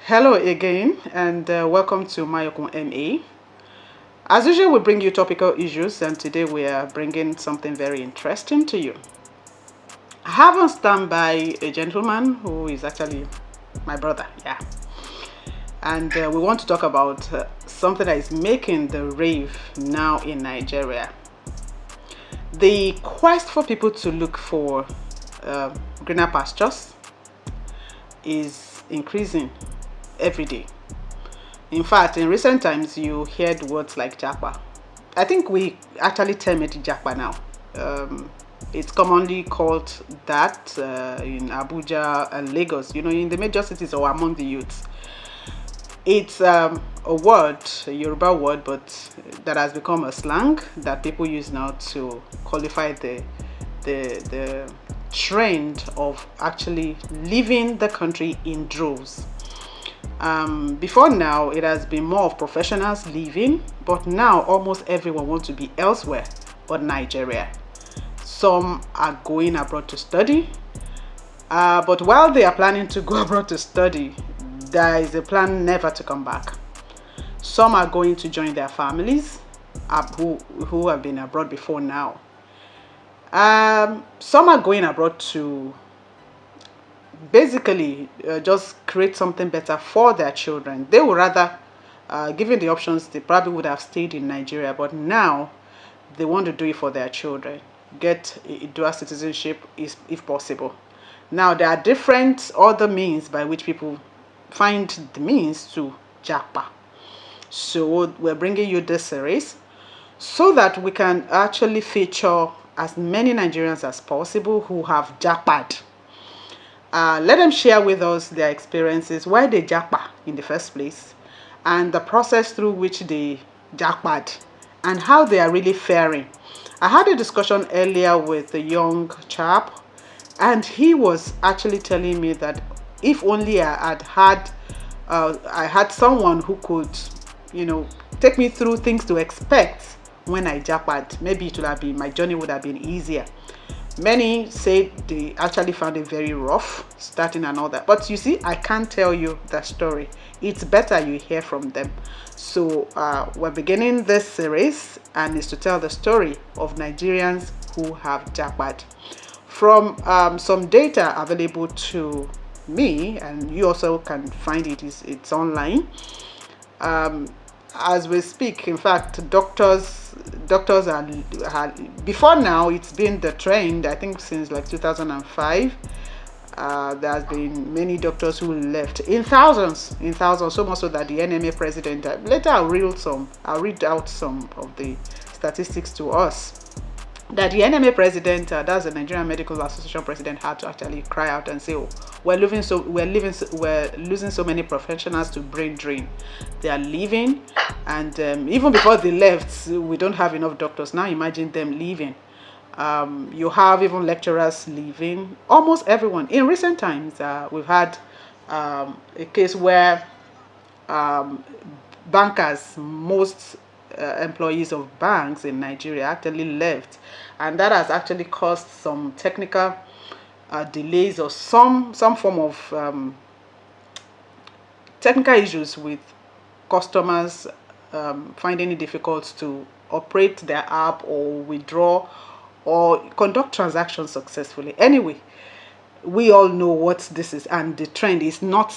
Hello again, and welcome to Mayokun MA. As usual, we bring you topical issues, and today we are bringing something very interesting to you. I have on standby a gentleman who is actually my brother, yeah. And we want to talk about something that is making the rave now in Nigeria. The quest for people to look for greener pastures is increasing every day. In fact, in recent times, you heard words like Japa. I think we actually term it Japa now. It's commonly called that in Abuja and Lagos, in the major cities or among the youths. It's a word, a Yoruba word, but that has become a slang that people use now to qualify the trend of actually leaving the country in droves. Before now, it has been more of professionals leaving, but now almost everyone wants to be elsewhere but Nigeria. Some are going abroad to study, but while they are planning to go abroad to study, there is a plan never to come back. Some are going to join their families who have been abroad before now. Some are going abroad to basically just create something better for their children. They would rather, given the options, they probably would have stayed in Nigeria, but now they want to do it for their children, get a dual citizenship if possible. Now there are different other means by which people find the means to Japa. So we're bringing you this series so that we can actually feature as many Nigerians as possible who have Japad. Let them share with us their experiences, why they Japa in the first place, and the process through which they Japad, and how they are really faring. I had a discussion earlier with a young chap, and he was actually telling me that if only I had someone who could, take me through things to expect when I Japad, maybe it would have been, my journey would have been easier. Many say they actually found it very rough starting and all that. But you see, I can't tell you the story. It's better you hear from them. So we're beginning this series, and it's to tell the story of Nigerians who have Japad. From some data available to me, and you also can find it, it's online. As we speak, in fact, doctors are before now, it's been the trend, I think, since like 2005. There has been many doctors who left in thousands, so much so that the NMA president, later I'll read out some of the statistics to us, that the NMA president, that's the Nigerian Medical Association president, had to actually cry out and say, "Oh, we're losing so many professionals to brain drain. They are leaving, and even before they left, we don't have enough doctors. Now imagine them leaving. You have even lecturers leaving. Almost everyone. In recent times, we've had a case where bankers, most employees of banks in Nigeria actually left, and that has actually caused some technical delays or some form of technical issues with customers finding it difficult to operate their app or withdraw or conduct transactions successfully. Anyway, we all know what this is, and the trend is not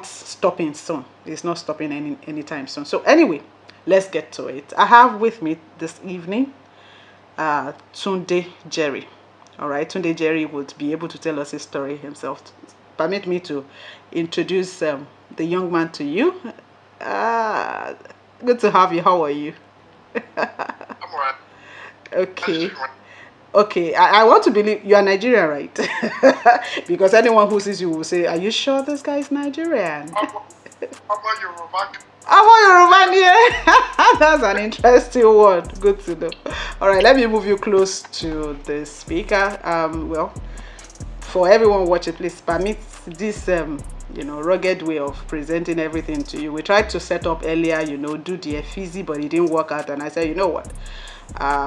stopping soon. It's not stopping anytime soon. So anyway, let's get to it. I have with me this evening Tunde Jerry. All right, Tunde Jerry would be able to tell us his story himself. Permit me to introduce the young man to you. Good to have you. How are you? I'm alright. Okay. Okay, I want to believe you are Nigerian, right? Because anyone who sees you will say, "Are you sure this guy is Nigerian?" How about Yoruba? I'm a Yoruban here. That's an interesting word. Good to know. All right, let me move you close to the speaker. Well, for everyone watching, please permit this rugged way of presenting everything to you. We tried to set up earlier, do the FEZ, but it didn't work out. And I said, you know what?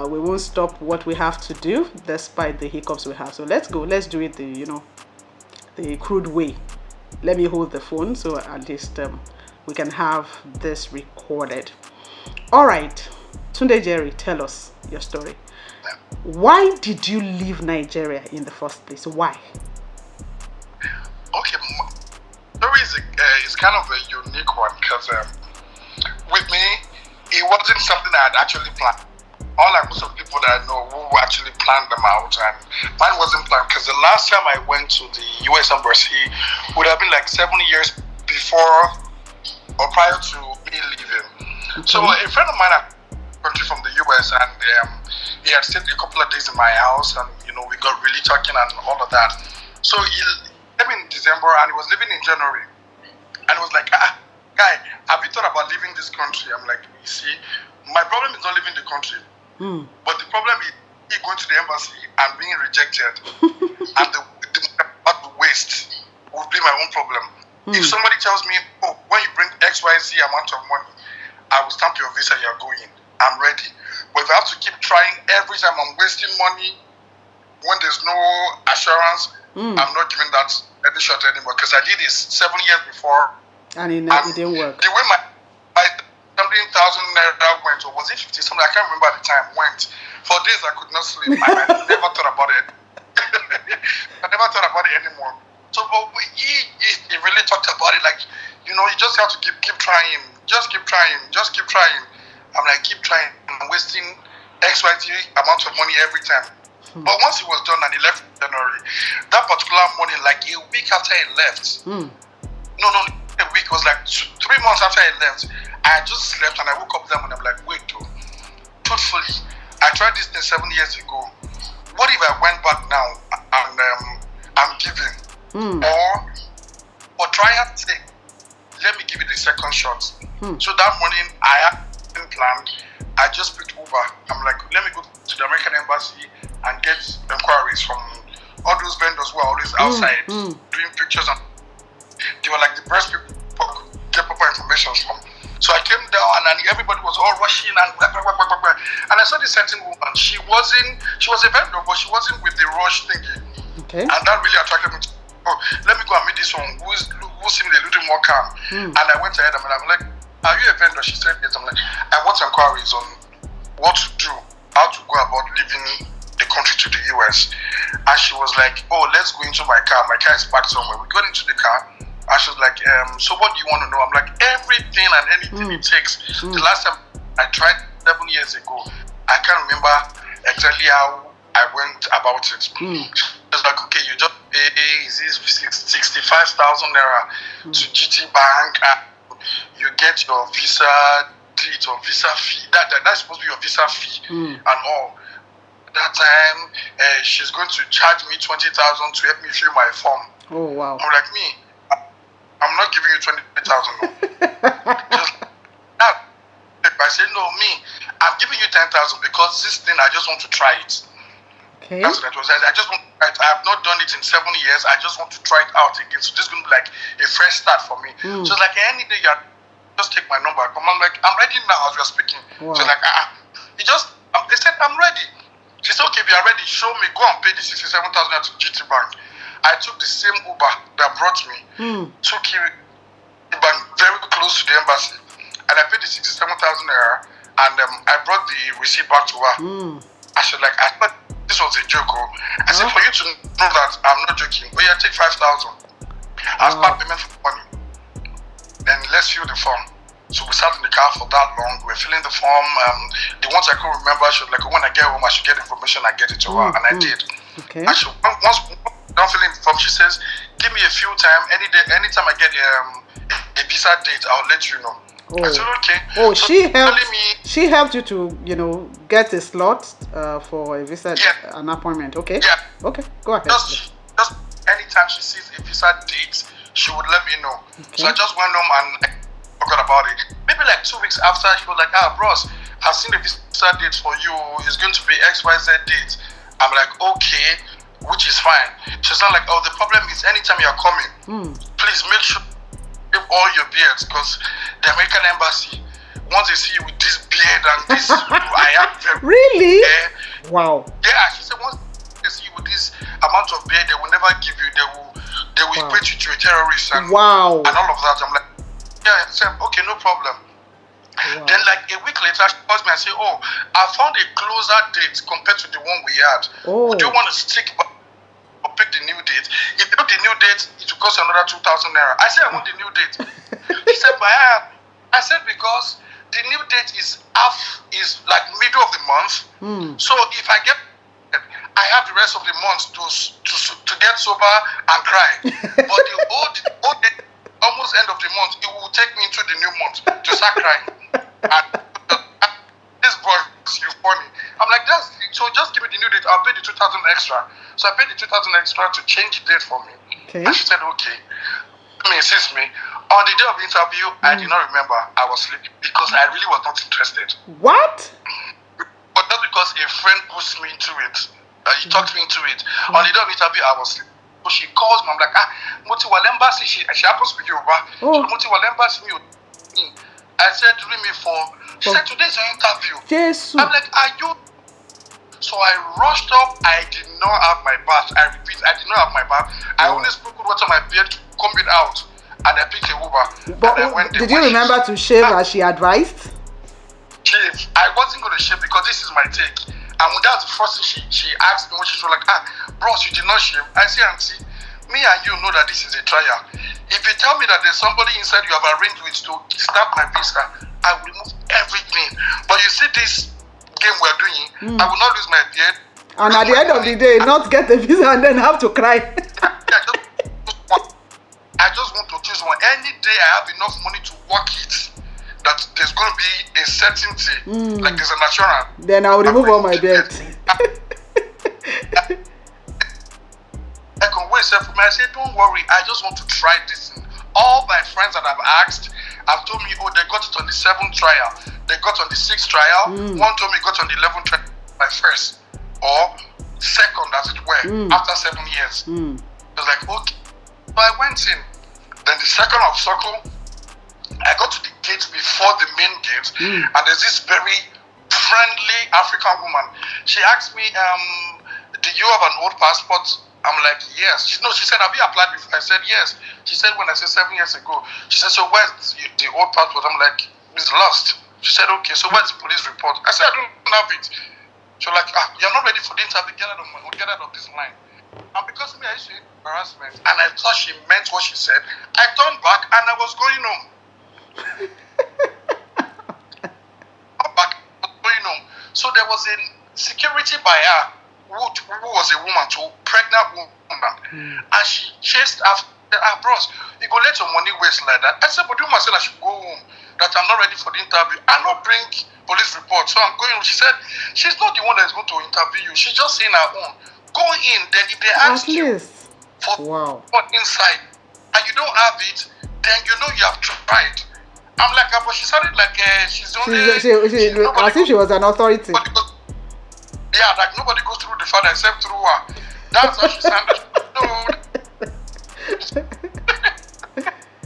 We won't stop what we have to do despite the hiccups we have. So let's go. Let's do it the crude way. let me hold the phone so at least we can have this recorded. All right, Tunde Jerry, tell us your story. Why did you leave Nigeria in the first place? Why? Okay, story is kind of a unique one because with me, it wasn't something I had actually planned. Unlike most of the people that I know who actually planned them out, and mine wasn't planned because the last time I went to the US Embassy would have been like 7 years before or prior to me leaving. Okay. So a friend of mine had country from the US, and he had stayed a couple of days in my house, and we got really talking and all of that. So he came in December and he was leaving in January, and he was like, guy, have you thought about leaving this country? I'm like, you see, my problem is not leaving the country, but the problem is me going to the embassy and being rejected, and the waste would be my own problem. If somebody tells me, oh, when you bring XYZ amount of money, I will stamp your visa, you're going, I'm ready. But if I have to keep trying every time, I'm wasting money when there's no assurance, I'm not giving that any shot anymore, because I did this 7 years before. And it didn't work. The way my 17,000 naira went, or was it 50 something? I can't remember at the time. Went for days. I could not sleep. I never thought about it. I never thought about it anymore. So, but he really talked about it like, you just have to keep trying. Just keep trying. Just keep trying. I'm like, keep trying. I'm wasting XYZ amount of money every time. But once it was done and he left in January, that particular morning, like a week after he left, no, a week, was like 3 months after I left, I just slept and I woke up that morning. I'm like, wait, truthfully, I tried this thing 7 years ago. What if I went back now and I'm giving? Or for trial's sake, let me give it a second shot. So that morning, I had been planned. I just picked Uber. I'm like, let me go to the American Embassy and get inquiries from all those vendors who are always outside doing pictures, and they were like the best people to get proper information from. So I came down and everybody was all rushing and blah, blah, blah, blah, blah. And I saw this certain woman. She was a vendor, but she wasn't with the rush thingy. Okay. And that really attracted me to, let me go and meet this one who seemed a little more calm. And I went ahead and I'm like, are you a vendor? She said yes. I'm like, I want inquiries on what to do, how to go about leaving the country to the US. And she was like, oh, let's go into my car. My car is parked somewhere. We got into the car. And she was like, so what do you want to know? I'm like, everything and anything it takes. The last time I tried 7 years ago, I can't remember exactly how I went about it. She was like, okay, you just pay 65,000 naira to GT Bank, and you get your visa date or visa fee. That's supposed to be your visa fee and all. That time, she's going to charge me 20,000 to help me fill my form. Oh wow! I'm like, me, I'm not giving you 20,000. Just that. I said, no, me, I'm giving you 10,000 because this thing I just want to try it. Okay. That's what it was. I just want to try it. I have not done it in 7 years. I just want to try it out again. So this is going to be like a fresh start for me. So it's like any day just take my number. I'm like, I'm ready now as we're speaking. Wow. So like, they said, I'm ready. She said, okay, if you are ready, show me, go and pay the 67,000 to GT Bank. I took the same Uber that brought me, took him bank very close to the embassy, and I paid the 67,000 naira, and I brought the receipt back to her. I said, like, I thought this was a joke. I said, for you to know that I'm not joking, but yeah, take 5,000 as part payment for money. Then let's fill the form. So we sat in the car for that long. We were filling the form. The ones I couldn't remember, she was like, when I get home, I should get information. I get it to her, and I did. Okay. And once done filling the form, she says, give me a few time. Anytime I get a visa date, I'll let you know. I said, okay. Oh, so she helped you to, get a slot for a visa, an appointment. Okay. Yeah. Okay. Go ahead. Just anytime she sees a visa date, she would let me know. Okay. So I just went home and forgot about it. Maybe like 2 weeks after, she was like, bros, I've seen the visa date for you. It's going to be XYZ date. I'm like, okay, which is fine. She's not like, the problem is anytime you're coming, please make sure you have all your beards, because the American embassy, once they see you with this beard and this, I am very really? Wow. Yeah, she said once they see you with this amount of beard, they will never give you. They they will equate you to a terrorist and wow. and all of that. I'm like, yeah, I said, okay, no problem. Wow. Then like a week later, she calls me and say, oh, I found a closer date compared to the one we had. Oh. Would you want to stick or pick the new date? If you pick the new date, it will cost another 2,000 naira. I said, I want the new date. He said, but I said, because the new date is like middle of the month. So if I get, I have the rest of the month to get sober and cry. But the old date, almost end of the month, it will take me into the new month to start crying. And this boy is funny. I'm like, so just give me the new date. I'll pay the 2,000 extra. So I paid the 2,000 extra to change the date for me. Okay. And she said, okay. Insist me. On the day of the interview, I did not remember. I was sleeping because I really was not interested. What? But just because a friend pushed me into it, he talked me into it. On the day of the interview, I was sleeping. So she calls me. I'm like, Moti Walemba, she happens to be Yoruba. So Moti Walemba, I said, ring me for. She said, today's your interview. Jesus. I'm like, are you? So I rushed up. I did not have my bath. I repeat, I did not have my bath. I only sprinkled water on my beard to comb it out. And I picked a Uber. But and I went did you remember to shave as she advised? Shave. I wasn't going to shave because this is my take. And that's the first thing she asked me when she was like, bros, you did not shave. I say, auntie, me and you know that this is a trial. If you tell me that there's somebody inside you have arranged with to start my visa, I will remove everything. But you see this game we're doing, I will not lose my beard. And at the end of the day, not get the visa and then have to cry. I just want to choose one. Any day I have enough money to work it, that there's going to be a certainty, like there's an assurance. Then I'll remove all my beard. I can wait for me. I say, don't worry, I just want to try this thing. All my friends that I've asked have told me, oh, they got it on the 7th trial. They got on the 6th trial. One told me got on the 11th trial, my first or second, as it were, after 7 years. I was like, okay. So I went in. Then the second of circle, I got to the gate before the main gate, and there's this very friendly African woman. She asked me, do you have an old passport? I'm like, yes. She said, have you applied before? I said, yes. She said, when I said 7 years ago. She said, so where's the old passport? I'm like, it's lost. She said, okay, so where's the police report? I said, I don't have it. She was like, you're not ready for the interview, get out of this line. And because me, I used to hate harassment, and I thought she meant what she said, I turned back and I was going home. So there was a security buyer who was a woman, too, pregnant woman, and she chased after bros, you go let your money waste like that. I said, but you must say I should go home, that I'm not ready for the interview. I not bring police report, so I'm going home. She said, she's not the one that's going to interview you. She's just saying her own. Go in, then if they ask you for what inside, and you don't have it, then you know you have tried. I'm like, but she sounded like she's only... As if she was an authority. Yeah, like nobody goes through the father except through her. That's how she sounded. No.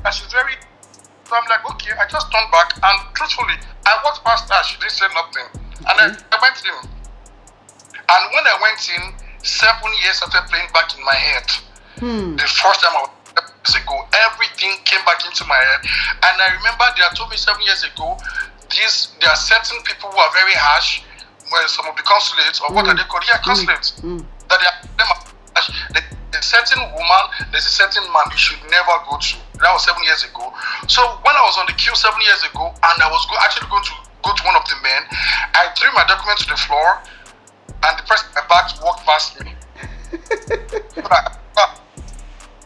And she's very... So I'm like, okay, I just turned back, and truthfully, I walked past her, she didn't say nothing. And I went in. And when I went in, 7 years started playing back in my head. The first time I was 7 years ago, everything came back into my head. And I remember they had told me 7 years ago, there are certain people who are very harsh, where some of the consulates, or what are they called? Yeah, consulates. That they are harsh. There's a certain woman, there's a certain man you should never go to. That was 7 years ago. So when I was on the queue 7 years ago, and I was actually going to go to one of the men, I threw my documents to the floor, and the person in my back walked past me.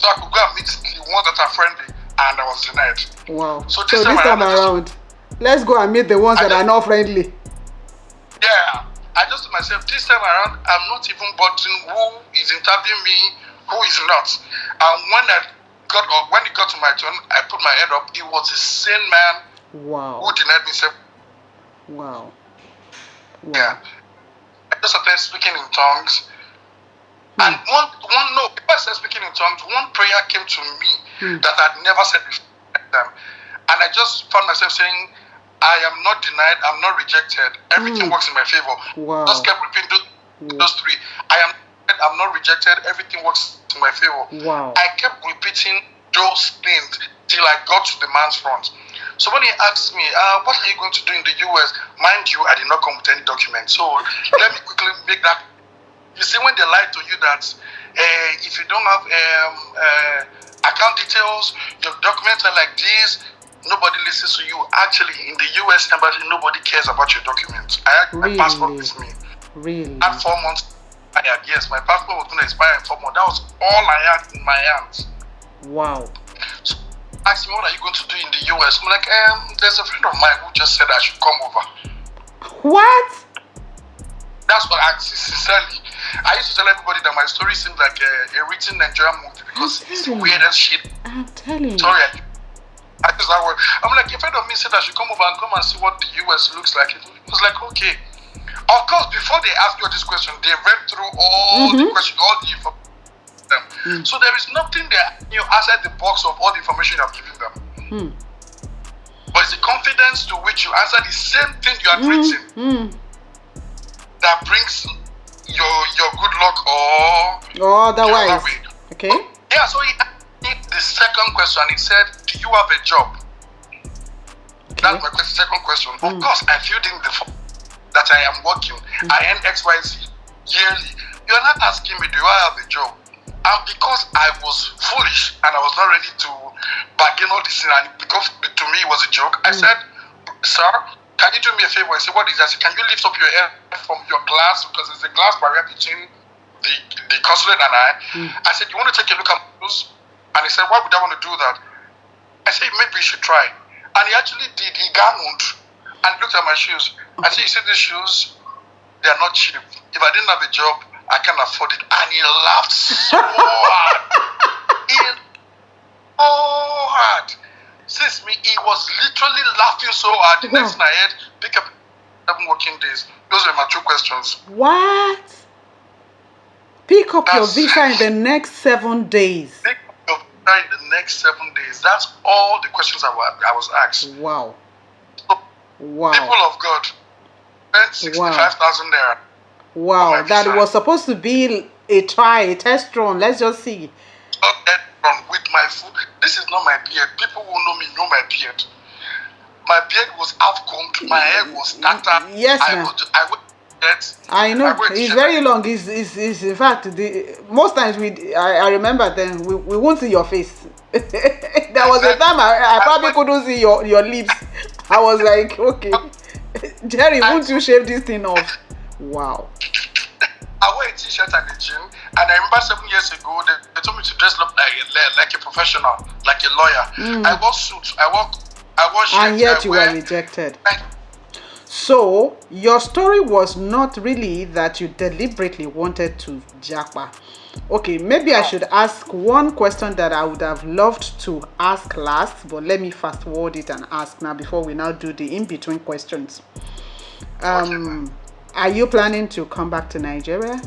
So I could go and meet the ones that are friendly, and I was denied. Wow. So this time around, let's go and meet the ones that are not friendly. Yeah. I just told myself, this time around, I'm not even bothering who is interviewing me, who is not. And when it got to my turn, I put my head up. It was the same man who denied me. Wow. Yeah. I just started speaking in tongues. And if I started speaking in tongues, one prayer came to me that I'd never said before. And I just found myself saying, I am not denied, I'm not rejected. Everything works in my favor. Wow. Just kept repeating those three. I am I'm not rejected. Everything works in my favor. Wow. I kept repeating those things till I got to the man's front. So when he asked me, what are you going to do in the US? Mind you, I did not come with any document. So let me quickly make that. You see, when they lie to you that if you don't have account details, your documents are like this, nobody listens to you. Actually, in the US embassy, nobody cares about your documents. I had my passport with me. Really? At 4 months, yes, my passport was going to expire in 4 months. That was all I had in my hands. Wow. So asked me, what are you going to do in the US? I'm like, there's a friend of mine who just said I should come over. What? That's what I sincerely. I used to tell everybody that my story seems like a written Nigerian movie because it's the weirdest shit. I'm telling you. Sorry, I use that word. I'm like, a friend of me said I should come over and come and see what the US looks like. It was like, okay. Of course, before they ask you this question, they read through all the questions, all the information. So there is nothing there outside the box of all the information you have given them. But it's the confidence to which you answer the same thing you have written that brings your good luck or otherwise. The other way. Okay. Yeah, so he asked me the second question. He said, do you have a job? Okay. That's my second question. Of course, I filled in the form that I am working. I earn XYZ yearly. You're not asking me, do I have a job? And because I was foolish and I was not ready to bargain all this, and because to me it was a joke, I said, sir, can you do me a favor? I said, what is that? I said, can you lift up your head from your glass? Because there's a glass barrier between the consulate and I. I said, you want to take a look at my shoes? And he said, why would I want to do that? I said, maybe you should try. And he actually did. He gargled and looked at my shoes. I said, you see these shoes? They are not cheap. If I didn't have a job, I can't afford it. And he laughed so hard. So hard. Since me, he was literally laughing so hard. The next night, I had pick up 7 working days. Those were my 2 questions. What? Pick up your visa in the next 7 days. Pick up your visa in the next 7 days. That's all the questions I was asked. Wow. So, wow. People of God, spent 65,000 there. Wow, that was supposed to be a test run. Let's just see. With my food. This is not my beard. People who know me know my beard. My beard was half combed. My hair was tattered. Yes, I know. It's very long. It's in fact, most times I remember then we won't see your face. There was a time I probably couldn't see your lips. I was like, okay, Jerry, won't you shave this thing off? Wow. I wear a t-shirt at the gym, and I remember 7 years ago they told me to dress up like a professional, like a lawyer. I wore suits, I wore shirts, and yet you were rejected. So your story was not really that you deliberately wanted to Japa. Okay, maybe I should ask one question that I would have loved to ask last, but let me fast forward it and ask now before we now do the in-between questions. Are you planning to come back to Nigeria?